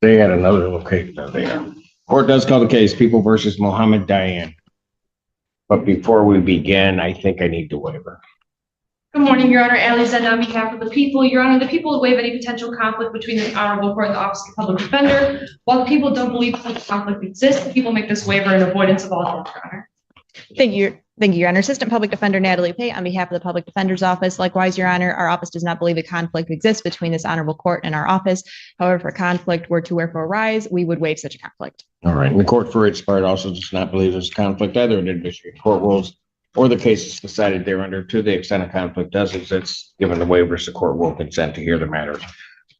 They had another location there. Court does call the case People versus Mohammed Diane. But before we begin, I think I need to waiver. Good morning, Your Honor. Aloud on behalf of the people. Your Honor, the people will waive any potential conflict between the Honorable Court and the Office of the Public Defender. While the people don't believe such conflict exists, the people make this waiver in avoidance of all doubt, Your Honor. Thank you, Your Honor. Assistant Public Defender Natalie Plea on behalf of the Public Defender's Office. Likewise, Your Honor, our office does not believe a conflict exists between this Honorable Court and our office. However, if a conflict were to wherefore arise, we would waive such a conflict. All right. And the court, for its part, also does not believe there's a conflict either in Michigan court rules or the cases decided thereunder. To the extent a conflict does exist, given the waivers, the court will consent to hear the matter.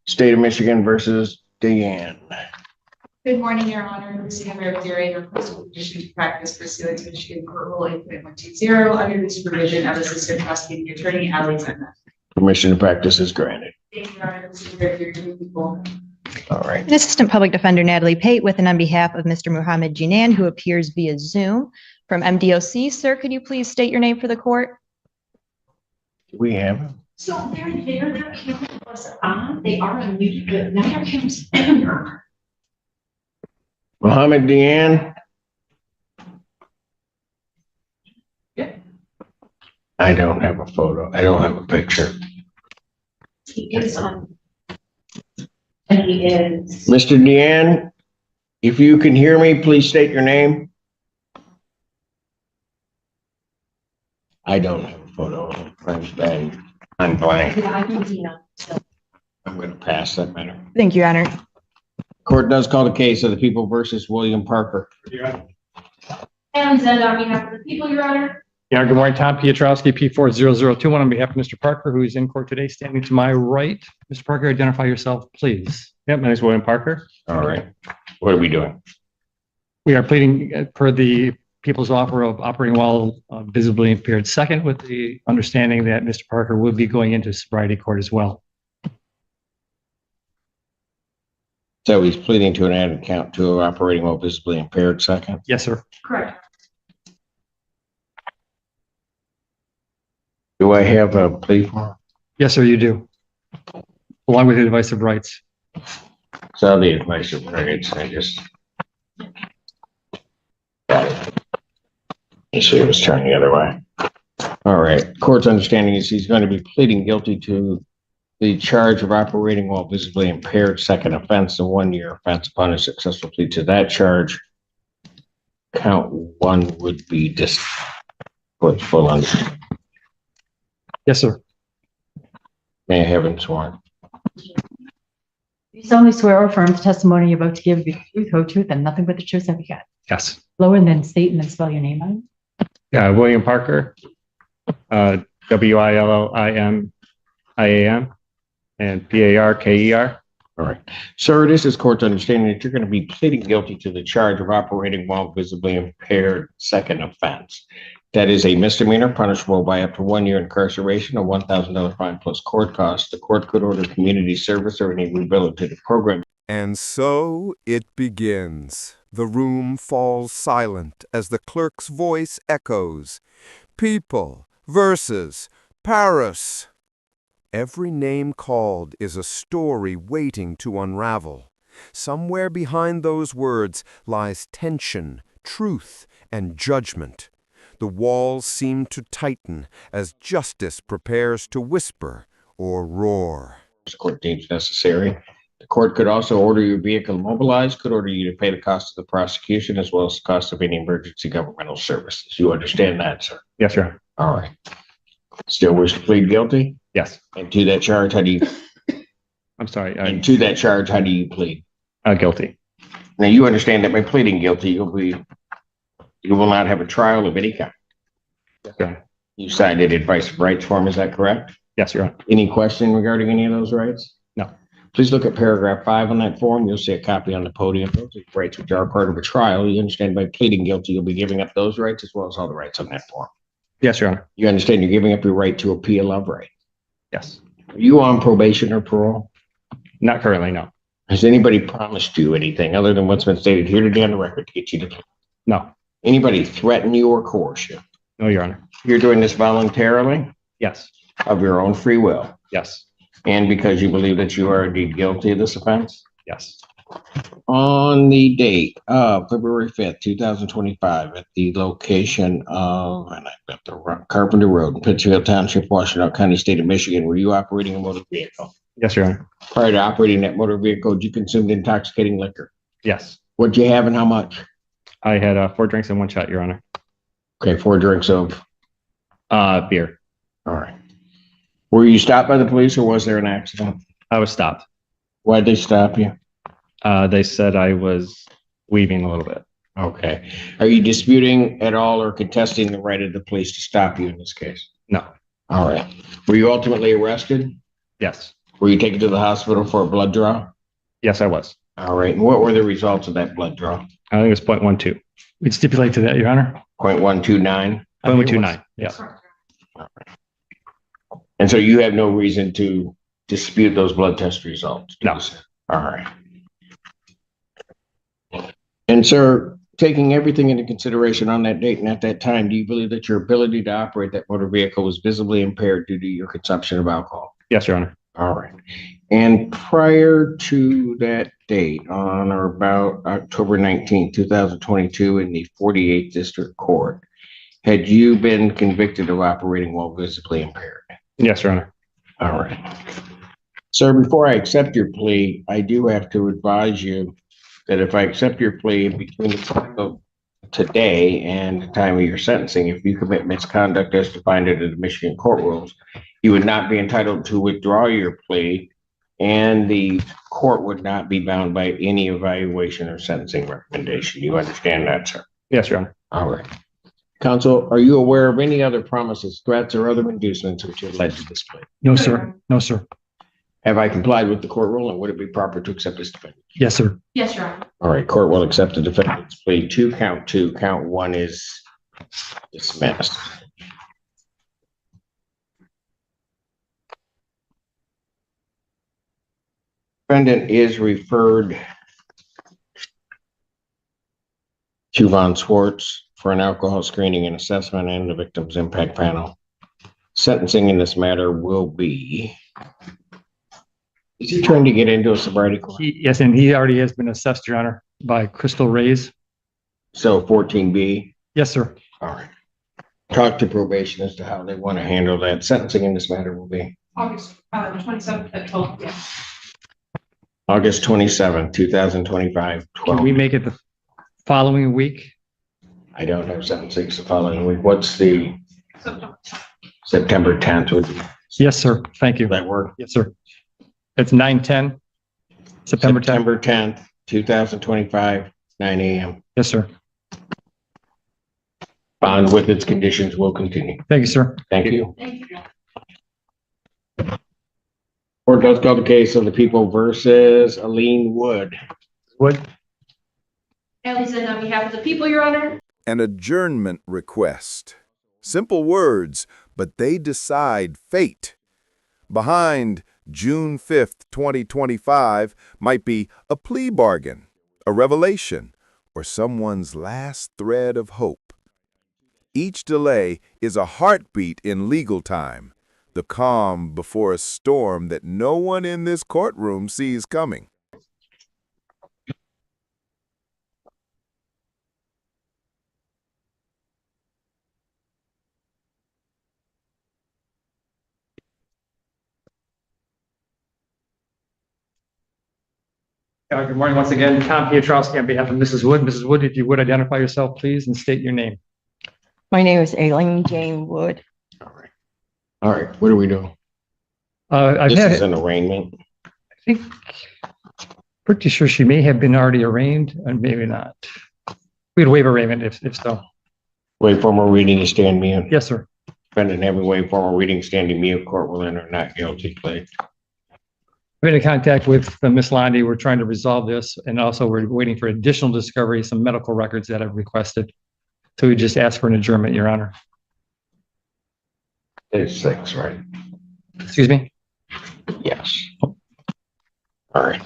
State of Michigan versus Diane. Good morning, Your Honor. This is Henry O'Leary, requesting permission to practice pursuant to Michigan Court Rule 8.120 under the supervision of Assistant Prosecuting Attorney Alexander. Permission to practice is granted. Thank you, Your Honor. This is Henry O'Leary, people. All right. And Assistant Public Defender Natalie Pate with and on behalf of Mr. Muhammad Jinan, who appears via Zoom from MDOC. Sir, could you please state your name for the court? Do we have him? So their camera was on. They are unmuted, but now their camera's on. Mohammed Diane? Yeah. I don't have a photo. I don't have a picture. He is on. And he is. Mr. Diane, if you can hear me, please state your name. I don't have a photo. I'm blank. Yeah, I can see now. So. I'm going to pass that matter. Thank you, Your Honor. Court does call the case of the People versus William Parker. Alexander on behalf of the people, Your Honor. Yeah, good morning, Tom Piotrowski, P40021 on behalf of Mr. Parker, who is in court today, standing to my right. Mr. Parker, identify yourself, please. Yep, my name is William Parker. All right. What are we doing? We are pleading per the people's offer of operating while visibly impaired second, with the understanding that Mr. Parker will be going into sobriety court as well. So he's pleading to an added count to operating while visibly impaired second. Yes, sir. Correct. Do I have a plea form? Yes, sir, you do. Along with the advice of rights. So the advice of rights, I just got it. You see, it was turning the other way. All right. Court's understanding is he's going to be pleading guilty to the charge of operating while visibly impaired second offense, a 1-year offense. Upon a successful plea to that charge, count one would be full under. Yes, sir. May I have him sworn? You solemnly swear or affirm the testimony you're about to give the truth, whole truth, and nothing but the truth, so help you God. Yes. Lower and then state and then spell your name on it. Yeah, William Parker, WILLIMIAM and PARKER. All right. Sir, this is court's understanding that you're going to be pleading guilty to the charge of operating while visibly impaired second offense. That is a misdemeanor punishable by up to 1 year incarceration, a $1,000 fine plus court costs. The court could order community service or any rehabilitative program. And so it begins. The room falls silent as the clerk's voice echoes. People versus Paris. Every name called is a story waiting to unravel. Somewhere behind those words lies tension, truth, and judgment. The walls seem to tighten as justice prepares to whisper or roar. The court deems necessary. The court could also order your vehicle immobilized, could order you to pay the cost of the prosecution as well as the cost of any emergency governmental services. You understand that, sir? Yes, sir. All right. Still wish to plead guilty? Yes. And to that charge, how do you? I'm sorry. And to that charge, how do you plead? Guilty. Now you understand that by pleading guilty, you will not have a trial of any kind. Okay. You signed an advice of rights form, is that correct? Yes, Your Honor. Any question regarding any of those rights? No. Please look at paragraph 5 on that form. You'll see a copy on the podium. Those are rights which are part of a trial. You understand by pleading guilty, you'll be giving up those rights as well as all the rights on that form. Yes, Your Honor. You understand you're giving up your right to appeal of right. Yes. Are you on probation or parole? Not currently, no. Has anybody promised you anything other than what's been stated here today on the record to get you to plead? No. Anybody threaten you or coerce you? No, Your Honor. You're doing this voluntarily Yes. of your own free will Yes. and because you believe that you are indeed guilty of this offense? Yes. On the date of February 5th, 2025, at the location of, and I've got the wrong, Carpenter Road, in Pittsfield Township, Washington County, State of Michigan, were you operating a motor vehicle? Yes, Your Honor. Prior to operating that motor vehicle, did you consume intoxicating liquor? Yes. What'd you have and how much? I had 4 drinks and 1 shot, Your Honor. Okay, 4 drinks of, Beer. all right. Were you stopped by the police or was there an accident? I was stopped. Why'd they stop you? They said I was weaving a little bit. Okay. Are you disputing at all or contesting the right of the police to stop you in this case? No. All right. Were you ultimately arrested? Yes. Were you taken to the hospital for a blood draw? Yes, I was. All right. And what were the results of that blood draw? I think it was 0.12. We'd stipulate to that, Your Honor. 0.129. 0.29. Yes. And so you have no reason to dispute those blood test results? No. All right. And sir, taking everything into consideration on that date and at that time, do you believe that your ability to operate that motor vehicle was visibly impaired due to your consumption of alcohol? Yes, Your Honor. All right. And prior to that date, on or about October 19, 2022, in the 48th District Court, had you been convicted of operating while visibly impaired? Yes, Your Honor. All right. Sir, before I accept your plea, I do have to advise you that if I accept your plea between the time of today and the time of your sentencing, if you commit misconduct as defined under the Michigan court rules, you would not be entitled to withdraw your plea, and the court would not be bound by any evaluation or sentencing recommendation. You understand that, sir? Yes, Your Honor. All right. Counsel, are you aware of any other promises, threats, or other inducements which have led to this plea? No, sir. No, sir. Have I complied with the court rule, and would it be proper to accept this defendant? Yes, sir. Yes, Your Honor. All right, court will accept the defendant's plea to count 2. Count 1 is dismissed. Defendant is referred to Von Swartz for an alcohol screening and assessment and the victim's impact panel. Sentencing in this matter will be. Is he trying to get into a sobriety course? Yes, and he already has been assessed, Your Honor, by Crystal Rays. So 14B. Yes, sir. All right. Talk to probation as to how they want to handle that. Sentencing in this matter will be August 27th at 12 p.m. August 27, 2025, Can 12. we make it the following week? I don't have sentencing the following week. What's the September 10th? Would Yes, sir. Thank you. that work? Yes, sir. It's 9/10, September 10th. September 10th, 2025, 9 a.m. Yes, sir. Bond with its conditions will continue. Thank you, sir. Thank you. Thank you. Court does call the case of the people versus Aline Wood. Wood? Allie Zinn on behalf of the people, Your Honor. An adjournment request. Simple words, but they decide fate. Behind June 5th, 2025 might be a plea bargain, a revelation, or someone's last thread of hope. Each delay is a heartbeat in legal time, the calm before a storm that no one in this courtroom sees coming. Good morning once again. Tom Piotrowski on behalf of Mrs. Wood. Mrs. Wood, if you would identify yourself, please, and state your name. My name is Aileen Jane Wood. All right. All right. What are we doing? I've This had, is an arraignment. I think, pretty sure she may have been already arraigned, and maybe not. We'd waive arraignment if so. Wait, formal reading is stand mute. Yes, sir. Defendant having waived formal reading, standing mute. Court will enter not guilty plea. I've been in contact with Ms. Londy. We're trying to resolve this, and also we're waiting for additional discovery, some medical records that I've requested. So we just asked for an adjournment, Your Honor. It's 6, right? Excuse me? Yes. All right.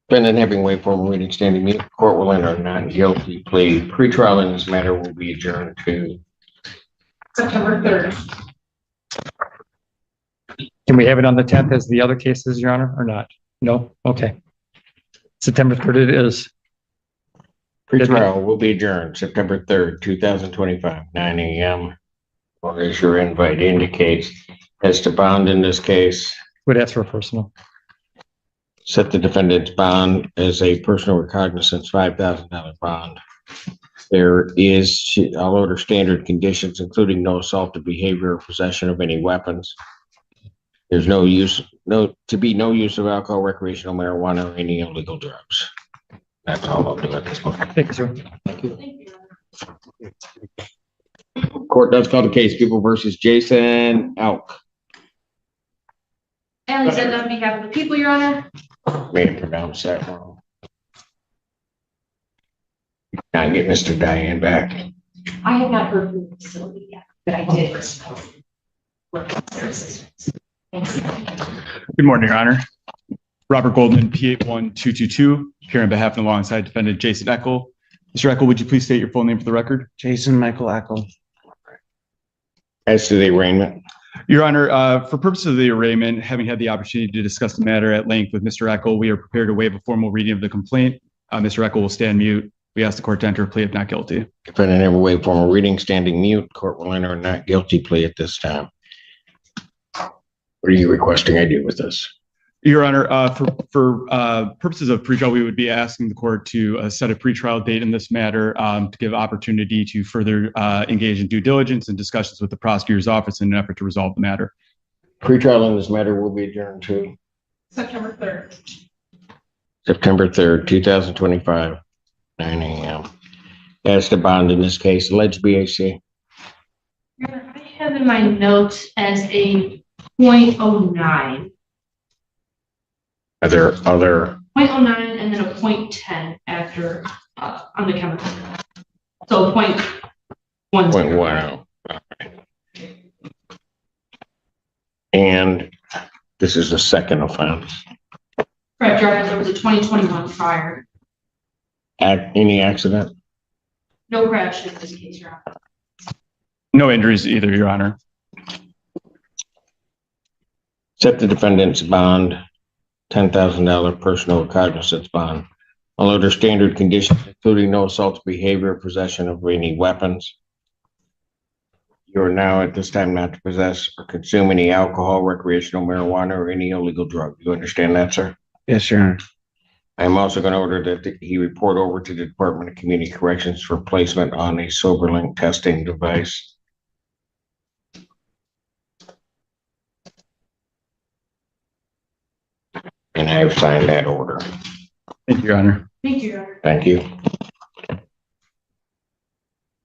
Defendant having waived formal reading, standing mute. Court will enter not guilty plea. Pretrial in this matter will be adjourned to September 3rd. Can we have it on the 10th as the other cases, Your Honor, or not? No? Okay. September 3rd it is. Pretrial will be adjourned September 3rd, 2025, 9 a.m. Or as your invite indicates, as to bond in this case, Would ask for a personal. set the defendant's bond as a personal recognizance $5,000 bond. There is, I'll order standard conditions, including no assaultive behavior or possession of any weapons. There's no use of alcohol, recreational marijuana, or any illegal drugs. That's all I'll do at this point. Thank you, sir. Thank you. Court does call the case People versus Jason Elk. Ally Zend on behalf of the people, Your Honor. May have pronounced that wrong. Now get Mr. Diane back. I have not heard from the facility yet, but I did respond. Thank you. Good morning, Your Honor. Robert Goldman, P81222, here on behalf and alongside defendant Jason Eckel. Mr. Eckel, would you please state your full name for the record? Jason Michael Eckel. As to the arraignment, Your Honor, for purposes of the arraignment, having had the opportunity to discuss the matter at length with Mr. Eckel, we are prepared to waive a formal reading of the complaint. Mr. Eckel will stand mute. We ask the court to enter a plea of not guilty. defendant never waived formal reading, standing mute. Court will enter a not guilty plea at this time. What are you requesting I do with this? Your Honor, for purposes of pretrial, we would be asking the court to set a pretrial date in this matter to give opportunity to further engage in due diligence and discussions with the prosecutor's office in an effort to resolve the matter. Pretrial in this matter will be adjourned to September 3rd. September 3rd, 2025, 9 a.m. As to bond in this case, alleged BAC. Your Honor, I have in my notes as a 0.09. Are there other 0.09 and then a 0.10 after on the chemical. So 0.10. 0.10? And this is the second offense. Correct, Your Honor, there was a 2021 prior. Any accident? No crash in this case, Your Honor. No injuries either, Your Honor. Set the defendant's bond, $10,000 personal recognizance bond. All other standard conditions, including no assault behavior, possession of any weapons. You are now at this time not to possess or consume any alcohol, recreational marijuana, or any illegal drug. You understand that, sir? Yes, Your Honor. I'm also going to order that he report over to the Department of Community Corrections for placement on a SoberLink testing device. And I have signed that order. Thank you, Your Honor. Thank you, Your Honor. Thank you.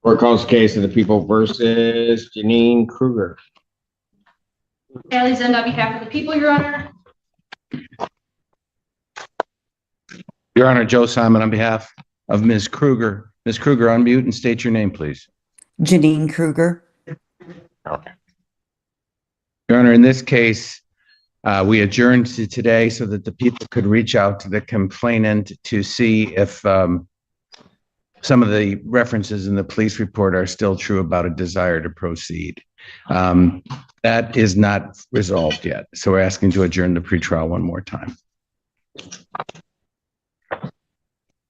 Court calls the case of the People versus Janine Kruger. Ally Zend on behalf of the people, Your Honor. Your Honor, Joe Simon on behalf of Ms. Kruger. Ms. Kruger, unmute and state your name, please. Janine Kruger. Okay. Your Honor, in this case, we adjourned to today so that the people could reach out to the complainant to see if some of the references in the police report are still true about a desire to proceed. That is not resolved yet. So we're asking to adjourn the pretrial one more time.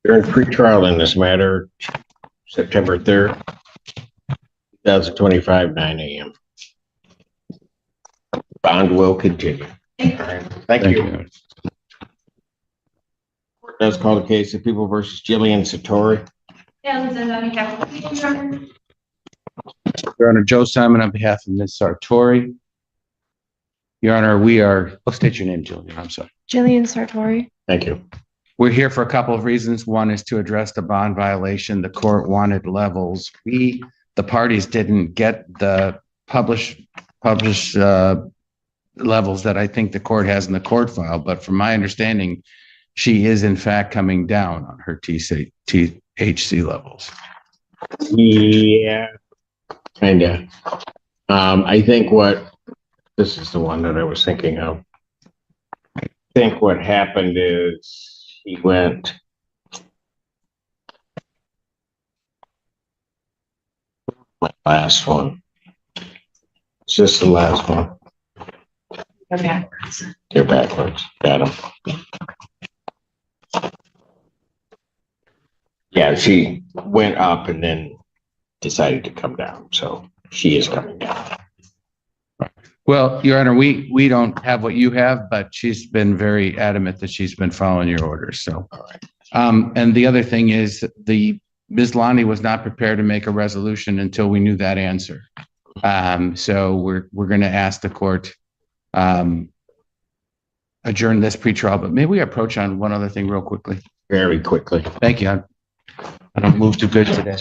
During pretrial in this matter, September 3rd, 2025, 9 a.m. Bond will continue. Thank you. Court does call the case of People versus Jillian Satori. Ally Zend on behalf of the people, Your Honor. Your Honor, Joe Simon on behalf of Ms. Sartori. Your Honor, state your name, Jillian. I'm sorry. Jillian Sartori. Thank you. We're here for a couple of reasons. One is to address the bond violation. The court wanted levels. The parties didn't get the published levels that I think the court has in the court file. But from my understanding, she is in fact coming down on her THC levels. Yeah, kind of. I think this is the one that I was thinking of. I think what happened is he went. My last one. It's just the last one. Okay. They're backwards. Got him. Yeah, she went up and then decided to come down, so she is coming down. Well, Your Honor, we don't have what you have, but she's been very adamant that she's been following your orders, so. All right. And the other thing is Ms. Lonnie was not prepared to make a resolution until we knew that answer. So we're going to ask the court, adjourn this pretrial, but maybe we approach on one other thing real quickly. Very quickly. Thank you. I don't move too good today.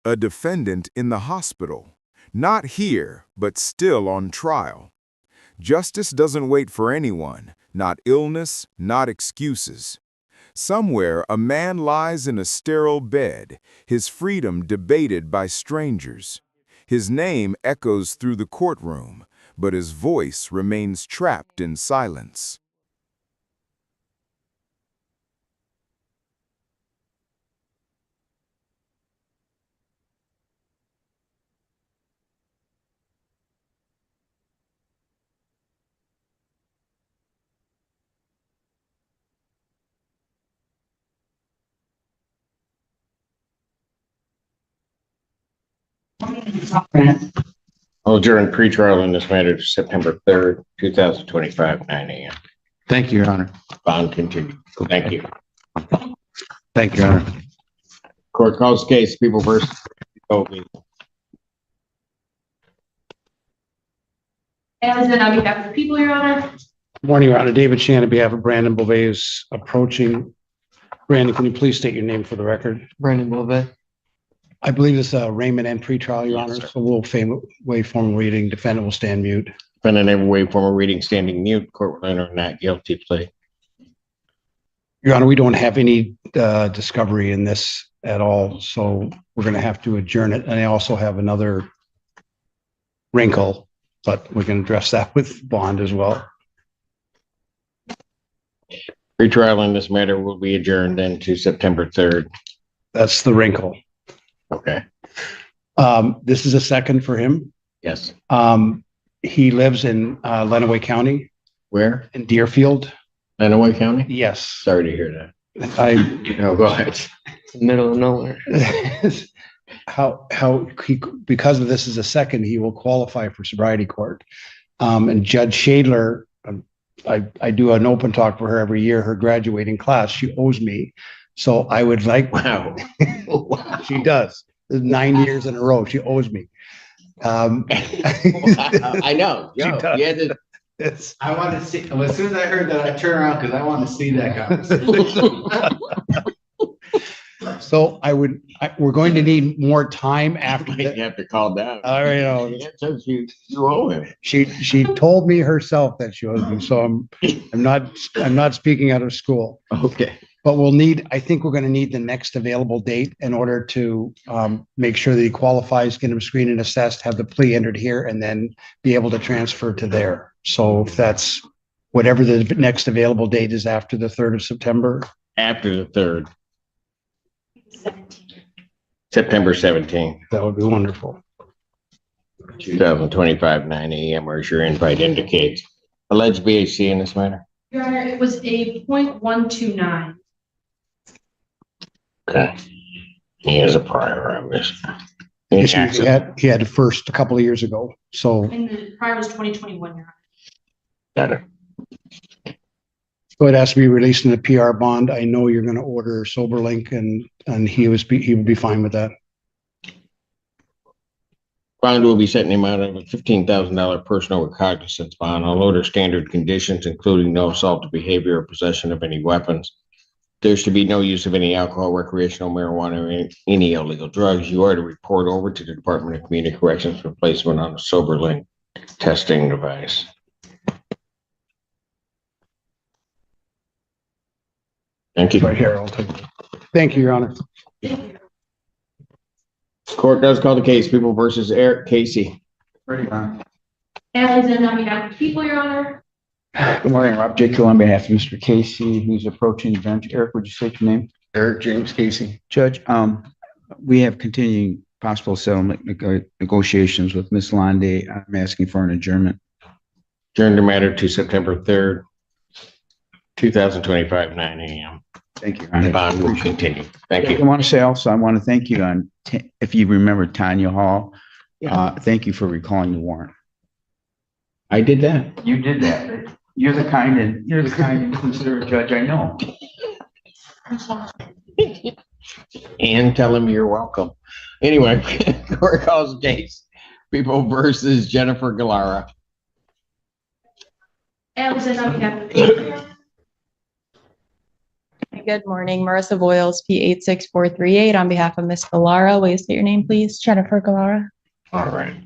A defendant in the hospital. Not here, but still on trial. Justice doesn't wait for anyone, not illness, not excuses. Somewhere, a man lies in a sterile bed, his freedom debated by strangers. His name echoes through the courtroom, but his voice remains trapped in silence. I'll adjourn pretrial in this matter to September 3rd, 2025, 9 a.m. Thank you, Your Honor. Bond continued. Thank you. Thank you, Your Honor. Court calls case People versus Kobe. And then on behalf of the people, Your Honor. Good morning, Your Honor. David Shan on behalf of Brandon Beauvais is approaching. Brandon, can you please state your name for the record? Brandon Beauvais. I believe it's Raymond and pretrial, Your Yes, Honor. sir. So we'll waive formal reading. Defendant will stand mute. Defendant every way formal reading standing mute. Court will enter not guilty plea. Your Honor, we don't have any discovery in this at all, so we're going to have to adjourn it. And I also have another wrinkle, but we can address that with bond as well. Pretrial in this matter will be adjourned then to September 3rd. That's the wrinkle. Okay. This is a second for him. Yes. He lives in Lenawee County Where? in Deerfield. Lenawee County? Yes. Sorry to hear that. I Go ahead. Middle of nowhere. how he, because of this is a second, he will qualify for sobriety court. And Judge Shadler, I do an open talk for her every year, her graduating class, she owes me. So I would like, Wow. Wow. she does 9 years in a row. She owes me. I know. She Yo, does. yeah, this- It's, I want to see, well, as soon as I heard that, I turned around because I want to see that conversation. so we're going to need more time after might that. have to call down. I know. Yeah, says you owe him. She told me herself that she owes me, so I'm not speaking out of school. Okay. But I think we're going to need the next available date in order to make sure that he qualifies, get him screened and assessed, have the plea entered here, and then be able to transfer to there. So if that's whatever the next available date is after the 3rd of September. After the 3rd. September 17th, That would be wonderful. 2025, 9 a.m. or as your invite indicates. Alleged BAC in this matter? Your Honor, it was a .129. Okay. He has a prior on this. He had it first a couple of years ago. So And the prior was 2021, Your Honor. Got it. so it has to be released in the PR bond. I know you're going to order SoberLink and he would be fine with that. Bond will be set in the amount of a $15,000 personal recognizance bond. All order standard conditions, including no assaultive behavior or possession of any weapons. There's to be no use of any alcohol, recreational marijuana, or any illegal drugs. You are to report over to the Department of Community Corrections for placement on a SoberLink testing device. Thank you. Right here, I'll take it. Thank you, Your Honor. Court does call the case People versus Eric Casey. Pretty fine. And then on behalf of the people, Your Honor. Good morning, Rob Jacob on behalf of Mr. Casey, who's approaching the bench. Eric, would you state your name? Eric James Casey. Judge, we have continuing possible settlement negotiations with Ms. Londe. I'm asking for an adjournment. Adjourn the matter to September 3rd, 2025, 9 a.m. Thank you. Your The Honor. bond will continue. Thank I you. want to say also, I want to thank you on, if you remember Tanya Hall, thank you for recalling the warrant. I did that. You did that. You're the kind and considerate judge I know. And tell him you're welcome. Anyway, court calls case. People versus Jennifer Gallara. Allison, on behalf of the people. Good morning, Marissa Voiles, P86438, on behalf of Ms. Gallara. Will you state your name, please? Jennifer Gallara. All right.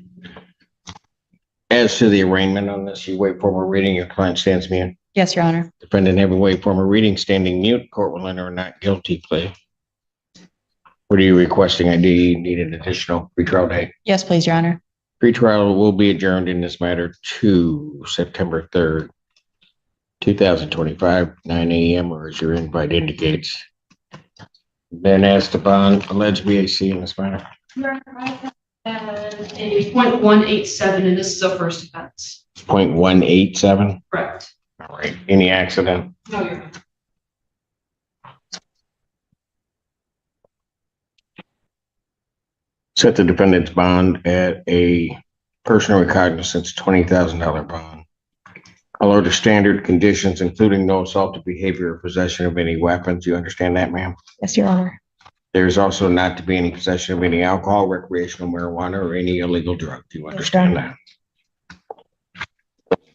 As to the arraignment on this, you wait formal reading, your client stands mute. Yes, Your Honor. Defendant having waived formal reading, standing mute, court will enter a not guilty plea. What are you requesting? I do need an additional pretrial date. Yes, please, Your Honor. Pretrial will be adjourned in this matter to September 3rd, 2025, 9 a.m. or as your invite indicates. Then as to bond alleged BAC in this matter. A .187, and this is a first offense. 0.187. Correct. All right. Any accident? No, Your Honor. Set the defendant's bond at a personal recognizance $20,000 bond. Although the standard conditions, including no assaultive behavior or possession of any weapons. You understand that, ma'am? Yes, Your Honor. There's also not to be any possession of any alcohol, recreational marijuana, or any illegal drug. Do you understand that?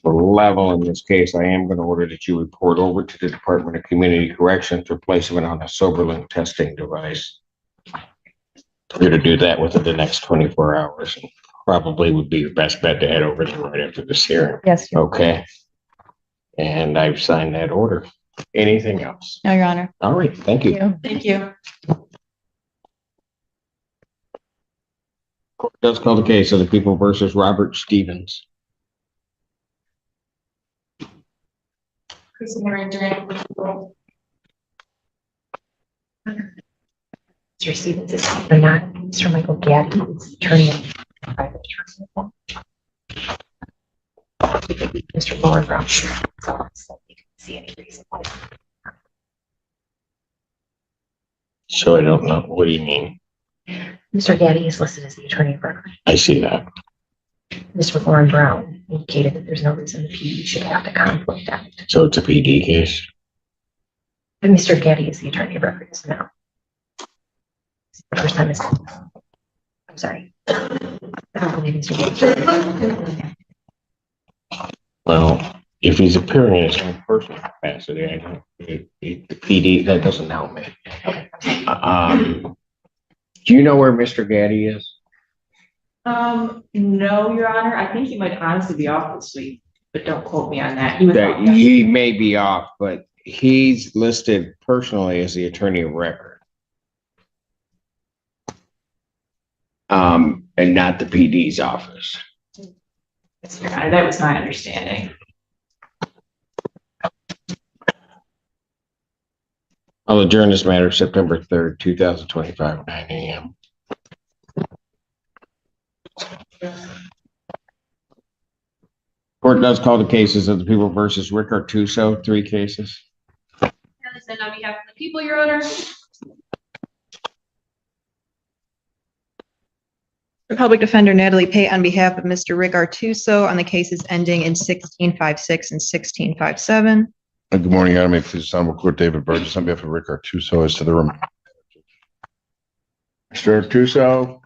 The level in this case, I am going to order that you report over to the Department of Community Corrections for placement on a SoberLink testing device. You're to do that within the next 24 hours. And probably would be your best bet to head over there right after this hearing. Yes, Your Okay. And I've signed that order. Anything else? No, Your Honor. All right. Thank you. Thank you. Court does call the case of the people versus Robert Stevens. Mr. Stevens is or not Mr. Michael Gaddy, who's attorney and private attorney. Mr. Lauren Brown. So you can see any reason why. So I don't know. What do you mean? Mr. Gaddy is listed as the attorney of record. I see that. Mr. Lauren Brown indicated that there's no reason the PD should have to conflict out. So it's a PD case. But Mr. Gaddy is the attorney of record is now. The first time is. I'm sorry. I don't believe Mr. Gaddy. Well, if he's appearing in his own personal capacity, I don't, the PD, that doesn't help me. Do you know where Mr. Gaddy is? No, Your Honor. I think he might honestly be off this week, but don't quote me on that. He was That off. he may be off, but he's listed personally as the attorney of record. And not the PD's office. Yes, Your Honor, that was my understanding. I'll adjourn this matter September 3rd, 2025, 9 a.m. Court does call the cases of the people versus Rick Artuso, 3 cases. Allison, on behalf of the people, Your Honor. Public Defender Natalie Pate on behalf of Mr. Rick Artuso on the cases ending in 1656 and 1657. Good morning, Your Honor. May it please the Honorable Court, David Burgess on behalf of Rick Artuso as to the room. Mr. Artuso,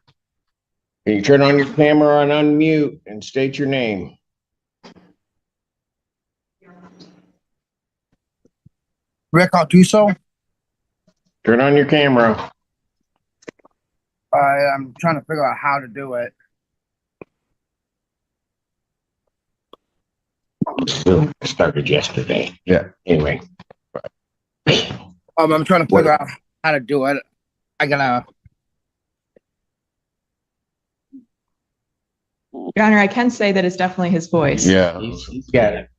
can you turn on your camera and unmute and state your name? Rick Artuso. Turn on your camera. I'm trying to figure out how to do it. Started yesterday. Yeah. Anyway. I'm trying to figure out how to do it. I gotta. Your Honor, I can say that it's definitely his voice. Yeah. He's got it.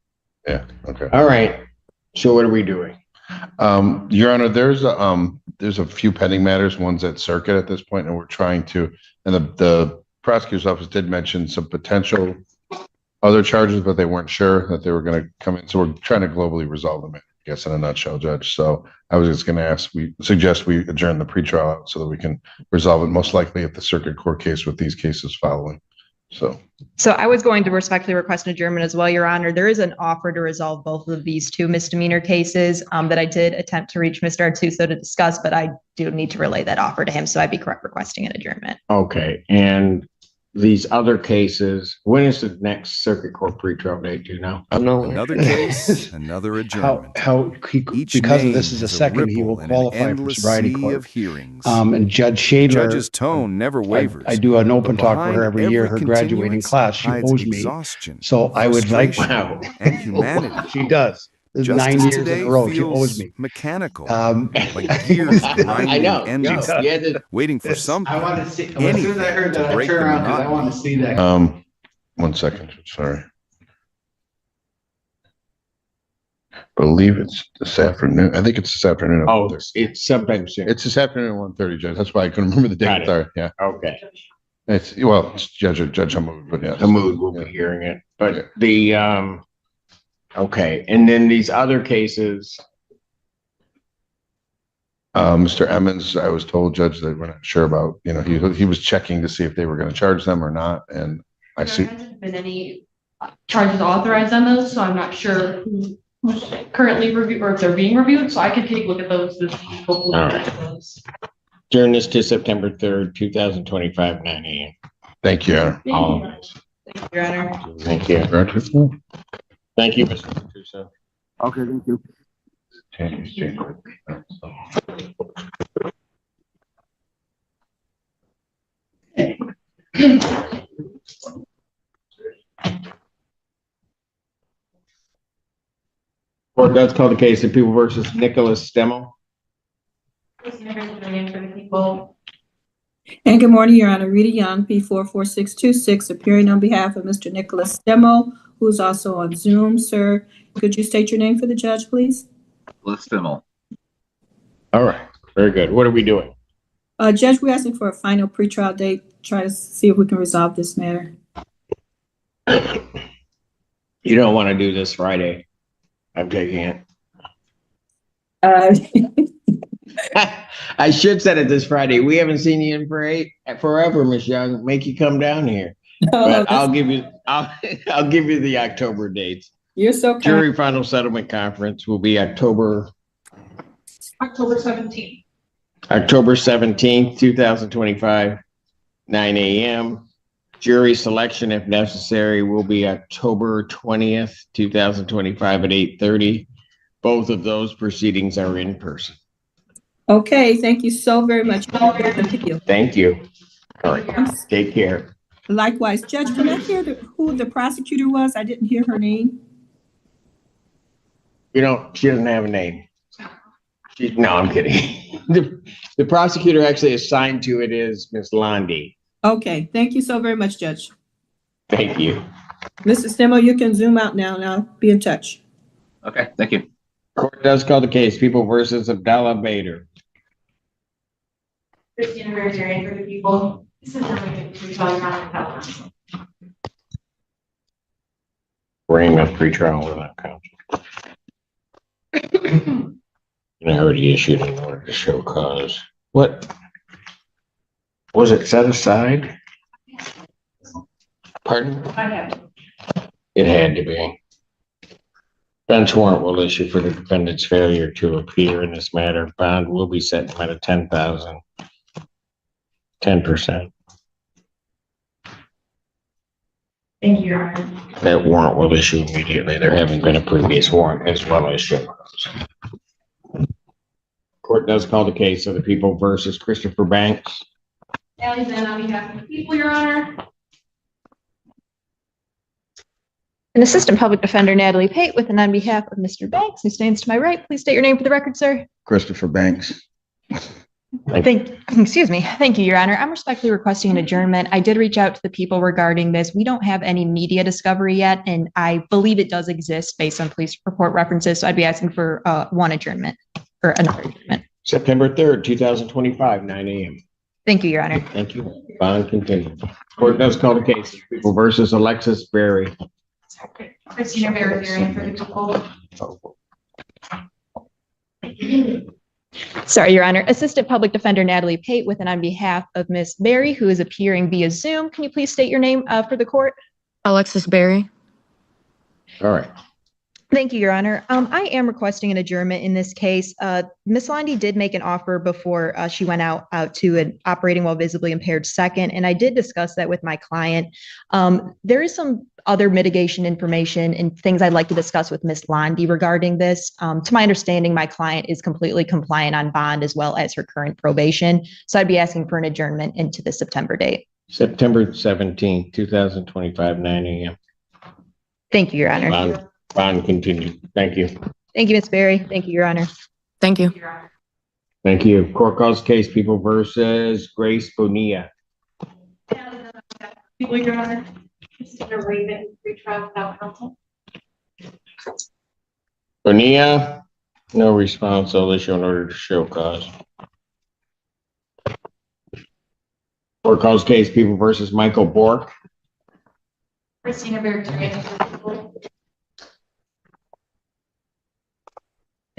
Yeah, okay. All right. So what are we doing? Your Honor, there's a few pending matters, one's at circuit at this point, and we're trying to, and the prosecutor's office did mention some potential other charges, but they weren't sure that they were going to come in. So we're trying to globally resolve them, I guess, in a nutshell, Judge. So I was just going to suggest we adjourn the pretrial out so that we can resolve it most likely at the circuit court case with these cases following. So I was going to respectfully request an adjournment as well, Your Honor. There is an offer to resolve both of these two misdemeanor cases that I did attempt to reach Mr. Artuso to discuss, but I do need to relay that offer to him. So I'd be correct requesting an adjournment. Okay. And these other cases, when is the next circuit court pretrial date? Do you know? Another case, another adjournment. Because of this is a second, he will qualify for sobriety court. And Judge Shadler. Judge's tone never wavers. I do an open talk for her every year, her graduating class. She owes me. So I would like. Wow. And humanity. She does. 9 years in a row, she owes me. Mechanical, like gears grinding engines, waiting for something. I want to see. As soon as I heard that, I turned around because I want to see that. 1 second, sorry. I believe it's this afternoon. I think it's this afternoon. Oh, it's sometime soon. It's this afternoon at 1:30, Judge. That's why I couldn't remember the date. Sorry. Yeah. Okay. It's Judge Hamoud, but yeah. Hamoud will be hearing it. But the okay, and then these other cases. Mr. Emmons, I was told, Judge, that we're not sure about, he was checking to see if they were going to charge them or not, and I see. There hasn't been any charges authorized on those, so I'm not sure who's currently reviewed or if they're being reviewed, so I can take a look at those this week. All right. Turn this to September 3rd, 2025, 9 a.m. Thank you, Your Thank Honor. you, Your Honor. Thank you. Thank you, Mr. Artuso. Okay, thank you. Court does call the case of People versus Nicholas Stemmel. And good morning, Your Honor. Rita Young, P44626, appearing on behalf of Mr. Nicholas Stemmel, who is also on Zoom. Sir, could you state your name for the judge, please? Nicholas Stemmel. All right, very good. What are we doing? Judge, we're asking for a final pretrial date. Try to see if we can resolve this matter. You don't want to do this Friday. I'm taking it. I should set it this Friday. We haven't seen you in forever, Miss Young. Make you come down here. But I'll give you the October dates. You're so kind. Jury final settlement conference will be October 17th. October 17th, 2025, 9 a.m. Jury selection, if necessary, will be October 20th, 2025 at 8:30. Both of those proceedings are in person. Okay, thank you so very much. Thank you. All right, take care. Likewise, Judge, can I hear who the prosecutor was? I didn't hear her name. She doesn't have a name. No, I'm kidding. The prosecutor actually assigned to it is Miss Landy. Okay, thank you so very much, Judge. Thank you. Mr. Stemmel, you can zoom out now and I'll be in touch. Okay, thank you. Court does call the case People versus Abdallah Bader. Christina Vegetarian for the People. This is Bring a pretrial without counsel. And I already issued an order to show cause. What? Was it set aside? Pardon? I have. It had to be. Bench warrant will issue for the defendant's failure to appear in this matter. Bond will be set at a 10,000. 10%. Thank you, Your Honor. That warrant will issue immediately. There having been a previous warrant as well as show cause. Court does call the case of the People versus Christopher Banks. Alexander, on behalf of the people, Your Honor. An Assistant Public Defender, Natalie Pate, with and on behalf of Mr. Banks, who stands to my right. Please state your name for the record, sir. Christopher Banks. Excuse me. Thank you, Your Honor. I'm respectfully requesting an adjournment. I did reach out to the people regarding this. We don't have any media discovery yet, and I believe it does exist based on police report references. So I'd be asking for one adjournment or another adjournment. September 3rd, 2025, 9 a.m. Thank you, Your Honor. Thank you. Bond continued. Court does call the case. People versus Alexis Berry. Christina Berry, hearing for the people. Sorry, Your Honor. Assistant Public Defender Natalie Pate with and on behalf of Ms. Berry, who is appearing via Zoom. Can you please state your name for the court? Alexis Berry. All right. Thank you, Your Honor. I am requesting an adjournment in this case. Ms. Landy did make an offer before she went out to an operating while visibly impaired second, and I did discuss that with my client. There is some other mitigation information and things I'd like to discuss with Ms. Landy regarding this. To my understanding, my client is completely compliant on bond as well as her current probation. So I'd be asking for an adjournment into the September date. September 17th, 2025, 9 a.m. Thank you, Your Honor. Bond continued. Thank you. Thank you, Ms. Berry. Thank you, Your Honor. Thank you. Thank you. Court calls case People versus Grace Bonilla. People, Your Honor. Consider waiving pretrial without counsel. Bonilla, no response. I'll issue an order to show cause. Court calls case People versus Michael Bork. Christina Berry, hearing for the people.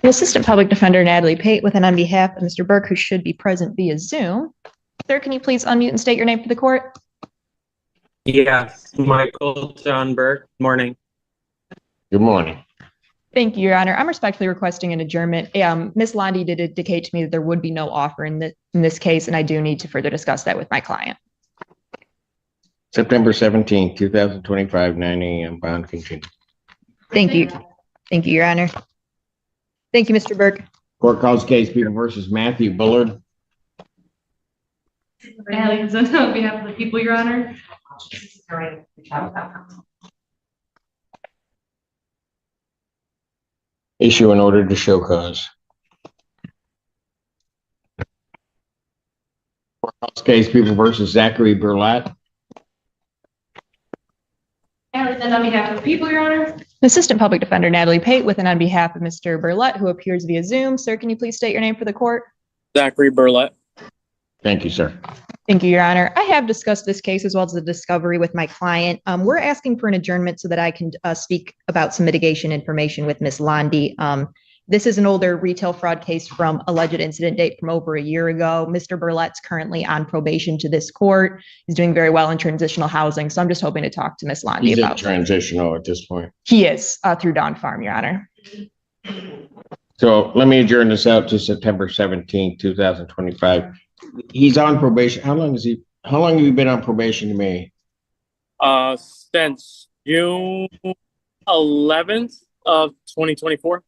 And Assistant Public Defender Natalie Pate with and on behalf of Mr. Burke, who should be present via Zoom. Sir, can you please unmute and state your name for the court? Yes, Michael John Burke. Morning. Good morning. Thank you, Your Honor. I'm respectfully requesting an adjournment. Ms. Landy did indicate to me that there would be no offer in this case, and I do need to further discuss that with my client. September 17th, 2025, 9 a.m. Bond continued. Thank you. Thank you, Your Honor. Thank you, Mr. Burke. Court calls case People versus Matthew Bullard. Aliens on behalf of the people, Your Honor. Issue an order to show cause. Court calls case People versus Zachary Burlett. Aliens on behalf of the people, Your Honor. Assistant Public Defender Natalie Pate with and on behalf of Mr. Burlett, who appears via Zoom. Sir, can you please state your name for the court? Zachary Burlett. Thank you, sir. Thank you, Your Honor. I have discussed this case as well as the discovery with my client. We're asking for an adjournment so that I can speak about some mitigation information with Ms. Landy. This is an older retail fraud case from alleged incident date from over a year ago. Mr. Burlett's currently on probation to this court. He's doing very well in transitional housing. So I'm just hoping to talk to Ms. Landy He's about in transitional at this point. He is through Dawn Farm, Your Honor. So let me adjourn this out to September 17th, 2025. He's on probation. How long have you been on probation to me? Since June 11th of 2024.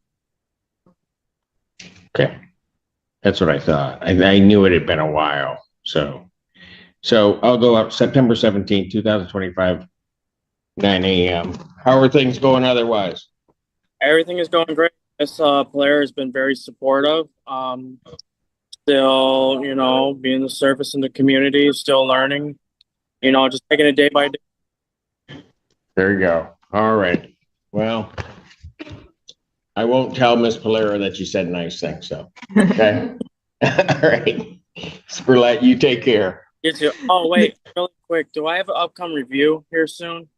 Okay. That's what I thought. I knew it had been a while. So I'll go up September 17th, 2025, 9 a.m. How are things going otherwise? Everything is going great. This player has been very supportive. Still, being the service in the community, still learning, just taking it day by day. There you go. All right. Well, I won't tell Miss Polera that you said nice things, so, okay? All right. Spurlett, you take care. You too. Oh, wait, really quick. Do I have an upcoming review here soon?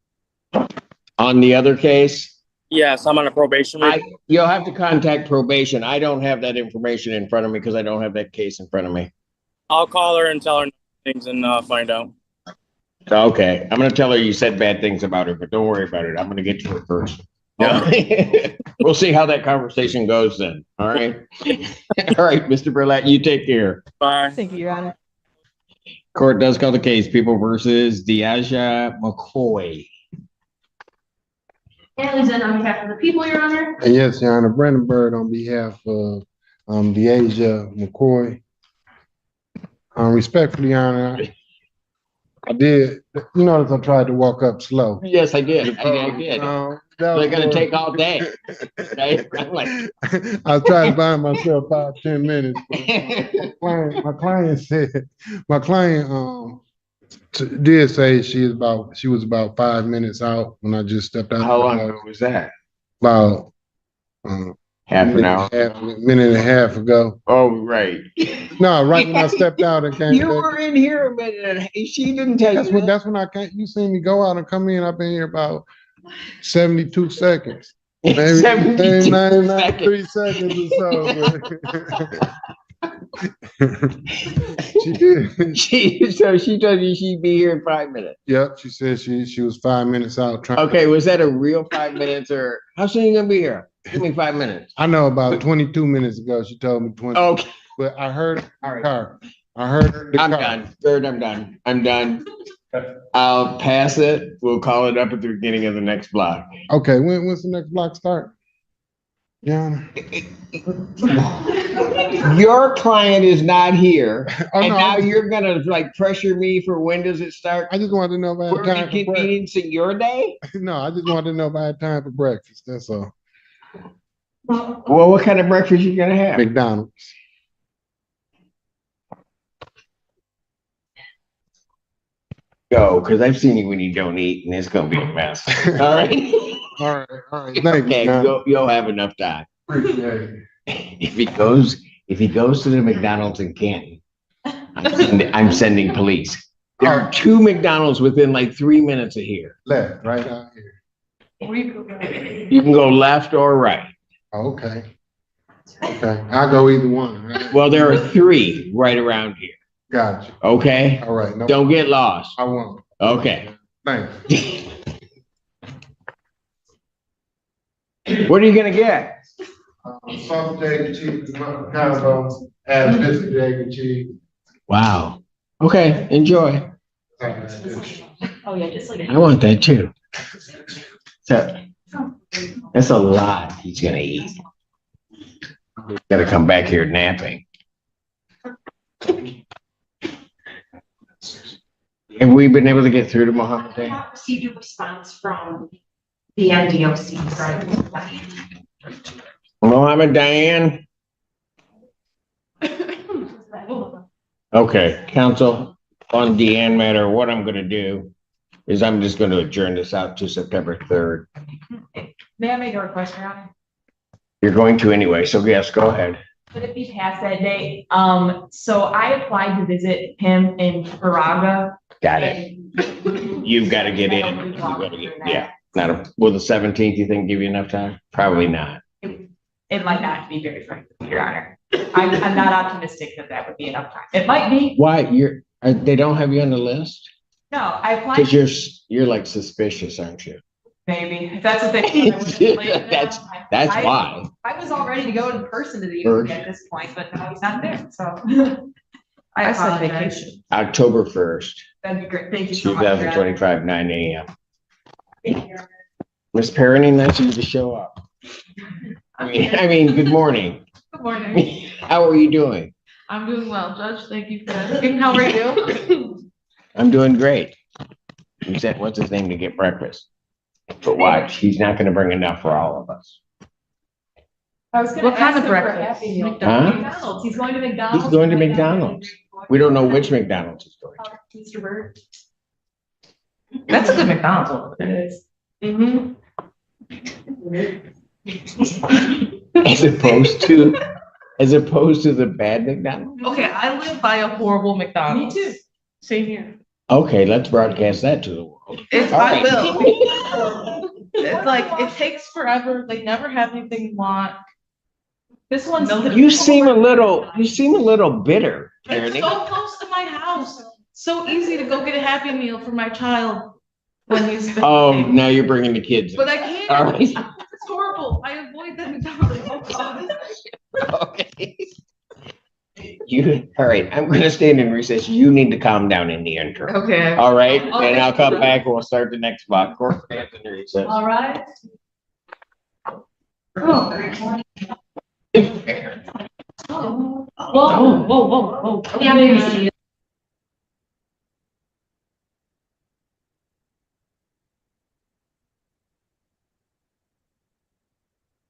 On the other case? Yes, I'm on a probation. You'll have to contact probation. I don't have that information in front of me because I don't have that case in front of me. I'll call her and tell her things and find out. Okay. I'm going to tell her you said bad things about her, but don't worry about it. I'm going to get to her first. Yeah. We'll see how that conversation goes then. All right. All right, Mr. Burlett, you take care. Bye. Thank you, Your Honor. Court does call the case People versus Deaja McCoy. Aliens on behalf of the people, Your Honor. Yes, Your Honor. Brandon Bird on behalf of Deaja McCoy. Respectfully, Your Honor, I did. You notice I tried to walk up slow. Yes, I did. I did. They're gonna take all day. Right? I'm like, I was trying to buy myself 5-10 minutes. My client said, my client did say she was about 5 minutes out when I just stepped out. how long ago was that? About Half an hour. Minute and a half ago. Oh, right. No, right when I stepped out and came You back. were in here a minute and she didn't tell you. That's when I came. You seen me go out and come in. I've been here about 72 seconds. Maybe 72 93 seconds or so. She did. So she told you she'd be here in 5 minutes. Yep, she said she was 5 minutes out trying. Okay, was that a real 5 minutes or how soon are you gonna be here? Give me 5 minutes. I know about 22 minutes ago, she told me 20. Okay. But I heard the car. I heard the I'm car. done. Third, I'm done. I'm done. I'll pass it. We'll call it up at the beginning of the next block. Okay, when's the next block start? Yeah. Your client is not here, Oh, and no, now you're gonna like pressure me for when does it start? I just wanted to know if I We're had time for breakfast. inconveniencing your day? No, I just wanted to know if I had time for breakfast. That's all. Well, what kind of breakfast you gonna have? McDonald's. Go, because I've seen you when you don't eat, and it's gonna be a mess. All right. All right. Thank Okay, you. you'll have enough time. Appreciate it. If he goes to the McDonald's in Canton, I'm sending police. There are 2 McDonald's within like 3 minutes of here. Left, right out here. You can go left or right. Okay. Okay. I'll go either one. Right? Well, there are 3 right around here. Gotcha. Okay? All right. No, Don't get lost. I won't. Okay. Thanks. What are you gonna get? Sausage, egg, and cheese, combo, add biscuit, egg, and cheese. Wow. Okay, enjoy. Oh, yeah, just like. I want that too. So that's a lot he's gonna eat. He's gonna come back here napping. Have we been able to get through to Mohammed? I have not received a response from the NDOC. Mohammed Diane? Okay, counsel, on Deanne matter, what I'm gonna do is I'm just gonna adjourn this out to September 3rd. May I make a request, Your Honor? You're going to anyway, so yes, go ahead. Could it be past that date? So I applied to visit him in Moraga. Got it. You've got to get in. Yeah, will the 17th, you think, give you enough time? Probably not. It might not be very frank, Your Honor. I'm not optimistic that would be enough time. It might be. Why, they don't have you on the list? No, I applied. Because you're like suspicious, aren't you? Maybe, if that's what they think. That's why. I was all ready to go in person to the UP at this point, but now he's not there, so. I said vacation. October 1st, That'd be great. Thank you so much. Your Honor. 2025, 9 a.m. Miss Perrine, nice of you to show up. I mean, good morning. Good morning. How are you doing? I'm doing well, Judge. Thank you for asking. How are you? I'm doing great. He said, what's his name to get breakfast? But watch, he's not gonna bring enough for all of us. I was What kind of breakfast? McDonald's. He's going to McDonald's. He's going to McDonald's. We don't know which McDonald's he's going to. Mr. Bird. That's a good McDonald's. It is. Mm-hmm. As opposed to the bad McDonald's? Okay, I live by a horrible McDonald's. Me too. Same here. Okay, let's broadcast that to the world. I will. It's like, it takes forever. They never have anything you want. This one's. You seem a little bitter, It's Ernie. so close to my house. So easy to go get a Happy Meal for my child when he's. Oh, now you're bringing the kids in. But I can't. All right. It's horrible. I avoid that McDonald's. Okay. All right, I'm gonna stand in recess. You need to calm down in the interim. Okay. All right, Okay. and I'll come back and we'll start the next block. Court stands in recess. All right. Whoa, whoa, whoa, whoa. Yeah, maybe.